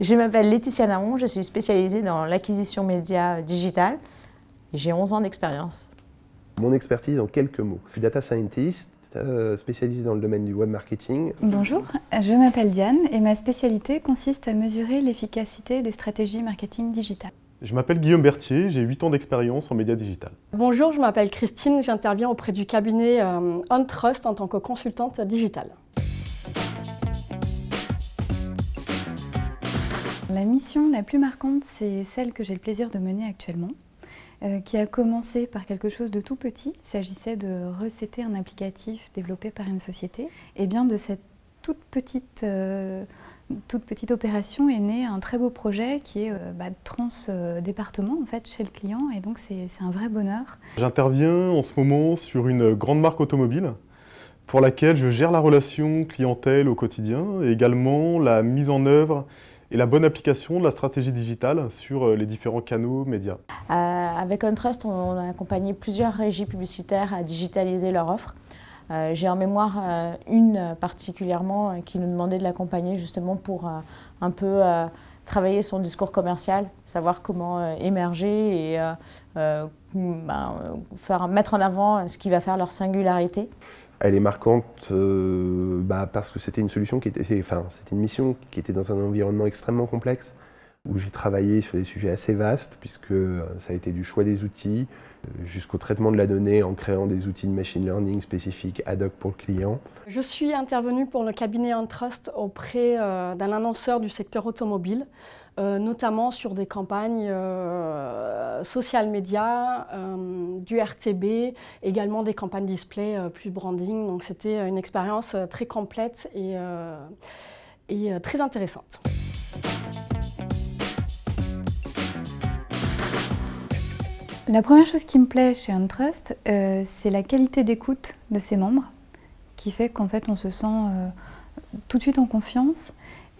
Je m'appelle Laetitia Naon, je suis spécialisée dans l'acquisition média digitale et j'ai 11 ans d'expérience. Mon expertise en quelques mots. Je suis data scientist, spécialisé dans le domaine du web marketing. Bonjour, je m'appelle Diane et ma spécialité consiste à mesurer l'efficacité des stratégies marketing digitales. Je m'appelle Guillaume Berthier, j'ai 8 ans d'expérience en médias digital. Bonjour, je m'appelle Christine, j'interviens auprès du cabinet OnTrust en tant que consultante digitale. La mission la plus marquante, c'est celle que j'ai le plaisir de mener actuellement, qui a commencé par quelque chose de tout petit. Il s'agissait de recéter un applicatif développé par une société. Et bien de cette toute petite opération est né un très beau projet qui est trans-département en fait, chez le client, et donc c'est un vrai bonheur. J'interviens en ce moment sur une grande marque automobile pour laquelle je gère la relation clientèle au quotidien et également la mise en œuvre et la bonne application de la stratégie digitale sur les différents canaux médias. Avec OnTrust, on a accompagné plusieurs régies publicitaires à digitaliser leur offre. J'ai en mémoire une particulièrement qui nous demandait de l'accompagner justement pour un peu travailler son discours commercial, savoir comment émerger et mettre en avant ce qui va faire leur singularité. Elle est marquante parce que c'était une solution c'était une mission qui était dans un environnement extrêmement complexe, où j'ai travaillé sur des sujets assez vastes, puisque ça a été du choix des outils jusqu'au traitement de la donnée en créant des outils de machine learning spécifiques ad hoc pour le client. Je suis intervenue pour le cabinet OnTrust auprès d'un annonceur du secteur automobile, notamment sur des campagnes social media, du RTB, également des campagnes display plus branding. Donc c'était une expérience très complète et très intéressante. La première chose qui me plaît chez OnTrust, c'est la qualité d'écoute de ses membres, qui fait qu'en fait on se sent tout de suite en confiance.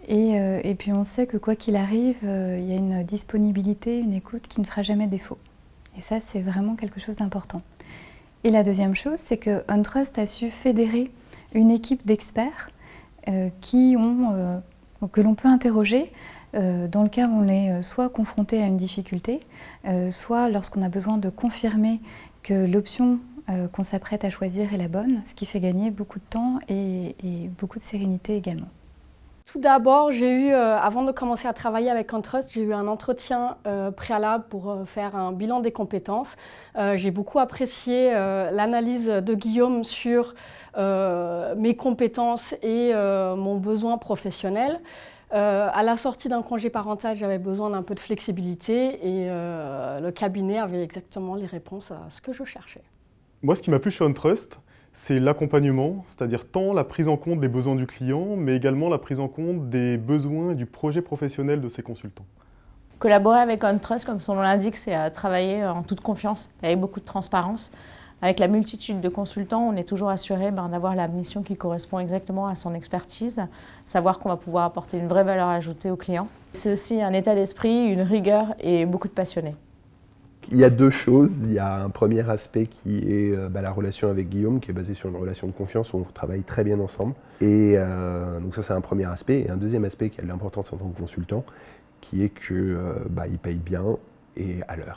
Et puis on sait que quoi qu'il arrive, il y a une disponibilité, une écoute qui ne fera jamais défaut. Et ça, c'est vraiment quelque chose d'important. Et la deuxième chose, c'est que OnTrust a su fédérer une équipe d'experts que l'on peut interroger dans le cas où on est soit confronté à une difficulté, soit lorsqu'on a besoin de confirmer que l'option qu'on s'apprête à choisir est la bonne, ce qui fait gagner beaucoup de temps et beaucoup de sérénité également. Tout d'abord, avant de commencer à travailler avec OnTrust, j'ai eu un entretien préalable pour faire un bilan des compétences. J'ai beaucoup apprécié l'analyse de Guillaume sur mes compétences et mon besoin professionnel. À la sortie d'un congé parental, j'avais besoin d'un peu de flexibilité et le cabinet avait exactement les réponses à ce que je cherchais. Moi, ce qui m'a plu chez OnTrust, c'est l'accompagnement, c'est-à-dire tant la prise en compte des besoins du client, mais également la prise en compte des besoins et du projet professionnel de ses consultants. Collaborer avec OnTrust, comme son nom l'indique, c'est travailler en toute confiance, avec beaucoup de transparence. Avec la multitude de consultants, on est toujours assuré d'avoir la mission qui correspond exactement à son expertise, savoir qu'on va pouvoir apporter une vraie valeur ajoutée au client. C'est aussi un état d'esprit, une rigueur et beaucoup de passionnés. Il y a deux choses. Il y a un premier aspect qui est la relation avec Guillaume, qui est basée sur une relation de confiance où on travaille très bien ensemble. Et donc ça, c'est un premier aspect. Et un deuxième aspect qui a de l'importance en tant que consultant, qui est qu'il paye bien et à l'heure.